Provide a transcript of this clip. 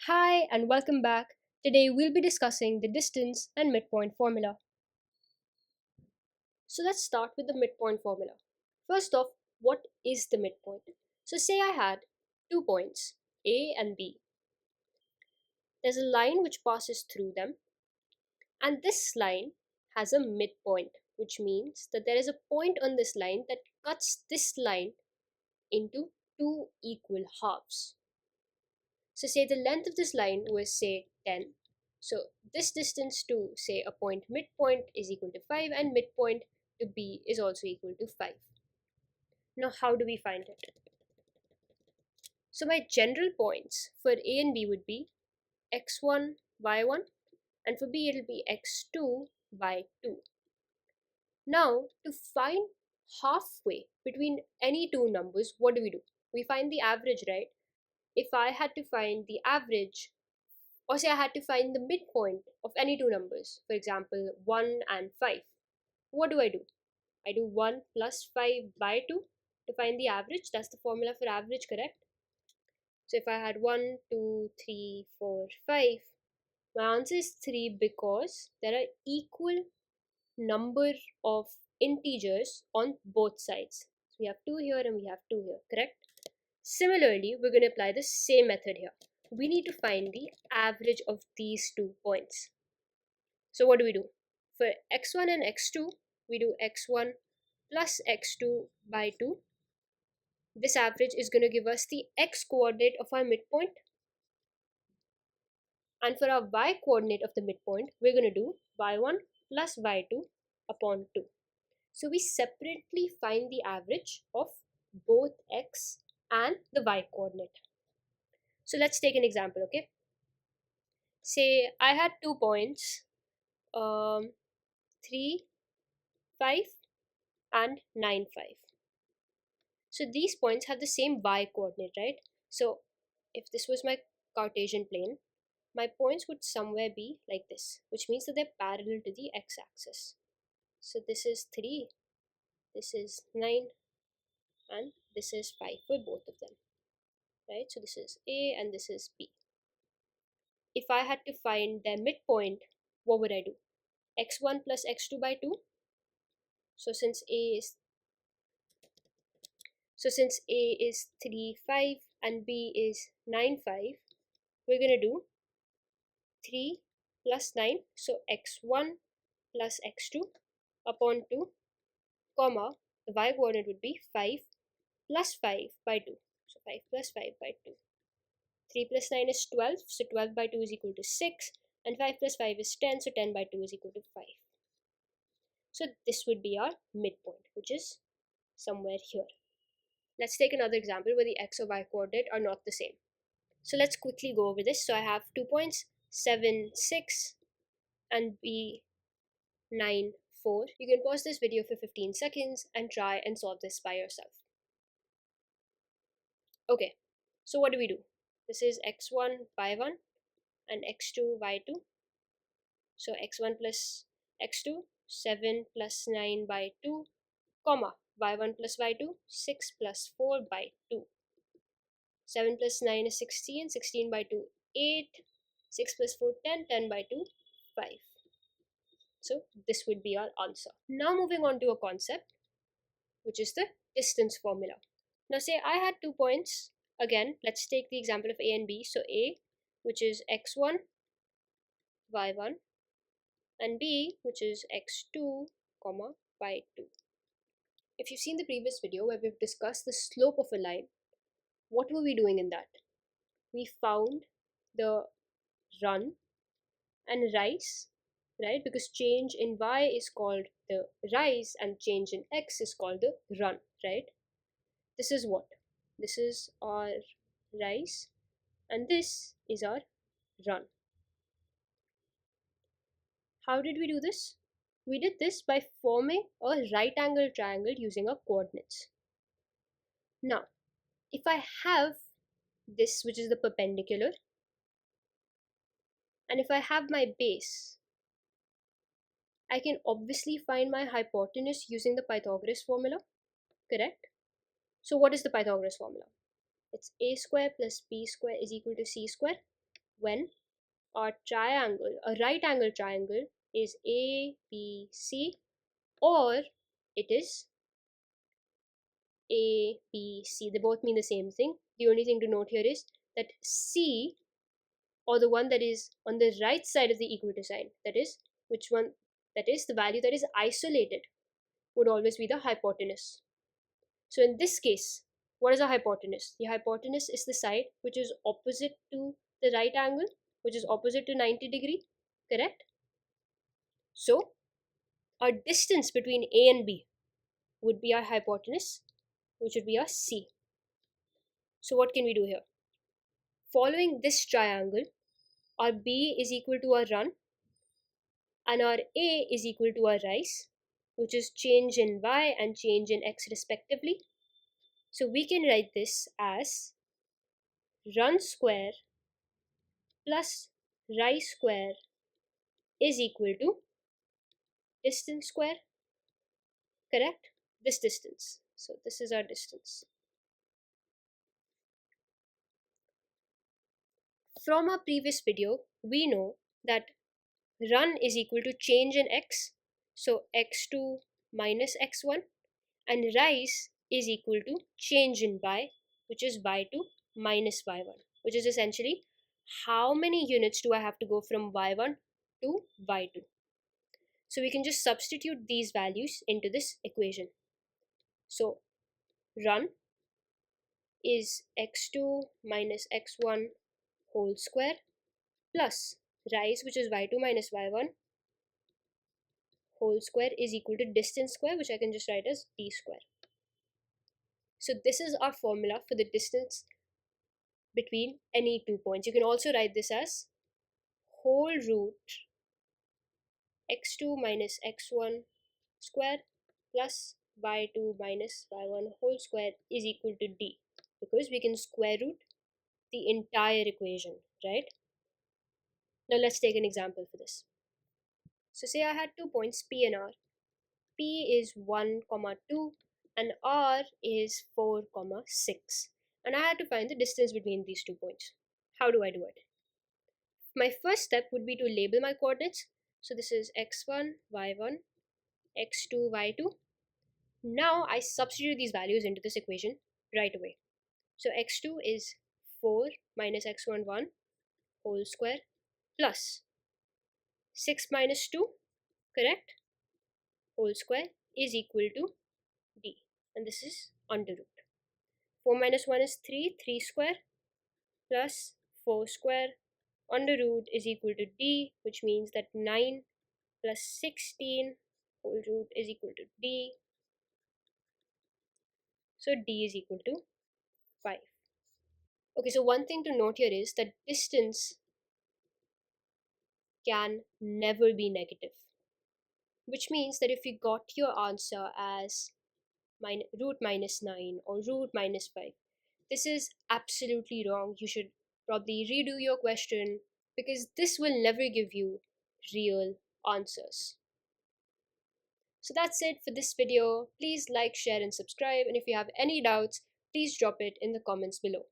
Hi and welcome back. Today we'll be discussing the distance and midpoint formula. So let's start with the midpoint formula. First off, what is the midpoint? So say I had 2 points, A and B. There's a line which passes through them, and this line has a midpoint, which means that there is a point on this line that cuts this line into two equal halves. So say the length of this line was say 10. So this distance to say a point midpoint is equal to 5 and midpoint to B is also equal to 5. Now how do we find it? So my general points for A and B would be x1, y1, and for B it'll be x2, y2. Now to find halfway between any two numbers, what do? We find the average, right? If I had to find the average, or say I had to find the midpoint of any two numbers, for example 1 and 5, what do? I do 1 plus 5 by 2 to find the average. That's the formula for average, correct? So if I had 1, 2, 3, 4, 5, my answer is 3 because there are equal number of integers on both sides. So we have 2 here and we have 2 here, correct? Similarly, we're going to apply the same method here. We need to find the average of these 2 points. So what do? For x1 and x2, we do x1 plus x2 by 2. This average is going to give us the x coordinate of our midpoint. And for our y coordinate of the midpoint, we're going to do y1 plus y2 upon 2. So we separately find the average of both x and the y coordinate. So let's take an example, okay? Say I had 2 points, 3, 5 and 9, 5. So these points have the same y coordinate, right? So if this was my Cartesian plane, my points would somewhere be like this, which means that they're parallel to the x-axis. So this is 3, this is 9, and this is 5 for both of them, right? So this is A and this is B. If I had to find their midpoint, what would I do? x1 plus x2 by 2. So since A is 3, 5 and B is 9, 5, we're going to do 3 plus 9, so x1 plus x2 upon 2, comma, the y coordinate would be 5 plus 5 by 2. So 5 plus 5 by 2. 3 plus 9 is 12, so 12 by 2 is equal to 6, and 5 plus 5 is 10, so 10 by 2 is equal to 5. So this would be our midpoint, which is somewhere here. Let's take another example where the x or y coordinate are not the same. So let's quickly go over this. So I have 2 points, 7, 6, and B, 9, 4. You can pause this video for 15 seconds and try and solve this by yourself. Okay, so what do? This is x1, y1 and x2, y2. So x1 plus x2, 7 plus 9 by 2, comma, y1 plus y2, 6 plus 4 by 2. 7 plus 9 is 16, 16 by 2, 8, 6 plus 4, 10, 10 by 2, 5. So this would be our answer. Now moving on to a concept, which is the distance formula. Now say I had 2 points. Again, let's take the example of A and B. So A, which is x1, y1, and B, which is x2, comma, y2. If you've seen the previous video where we've discussed the slope of a line, what were we doing in that? We found the run and rise, right? Because change in y is called the rise and change in x is called the run, right? This is what? This is our rise and this is our run. How did we do this? We did this by forming a right angle triangle using our coordinates. Now, if I have this, which is the perpendicular, and if I have my base, I can obviously find my hypotenuse using the Pythagoras formula, correct? So what is the Pythagoras formula? It's a square plus b square is equal to c square. when our triangle, a right angle triangle, is ABC, or it is ABC. They both mean the same thing. The only thing to note here is that C, or the one that is on the right side of the equator sign, that is, which one, that is the value that is isolated, would always be the hypotenuse. So in this case, what is a hypotenuse? The hypotenuse is the side which is opposite to the right angle, which is opposite to 90 degree, correct? So our distance between A and B would be our hypotenuse, which would be our C. So what can we do here? Following this triangle, our B is equal to our run, and our A is equal to our rise, which is change in Y and change in X respectively. So we can write this as run square plus rise square is equal to distance square, correct? This distance. So this is our distance. From our previous video, we know that run is equal to change in x, so x2 minus x1, and rise is equal to change in y, which is y2 minus y1, which is essentially how many units do I have to go from y1 to y2. So we can just substitute these values into this equation. So run is x2 minus x1 whole square plus rise, which is y2 minus y1 whole square, is equal to distance square, which I can just write as d square. So this is our formula for the distance between any 2 points. You can also write this as whole root x2 minus x1 square plus y2 minus y1 whole square is equal to d, because we can square root the entire equation, right? Now let's take an example for this. So say I had 2 points P and R. P is 1, 2 and R is 4, 6, and I had to find the distance between these 2 points. How do I do it? My first step would be to label my coordinates. So this is x1, y1, x2, y2. Now I substitute these values into this equation right away. So x2 is 4 minus x1 1 whole square plus 6 minus 2, correct, whole square is equal to d, and this is under root. 4 minus 1 is 3, 3 square plus 4 square under root is equal to d, which means that 9 plus 16 whole root is equal to d. So d is equal to 5. Okay, so one thing to note here is that distance can never be negative, which means that if you got your answer as root minus 9 or root minus 5, this is absolutely wrong. You should probably redo your question, because this will never give you real answers. So that's it for this video. Please like, share and subscribe, and if you have any doubts, please drop it in the comments below.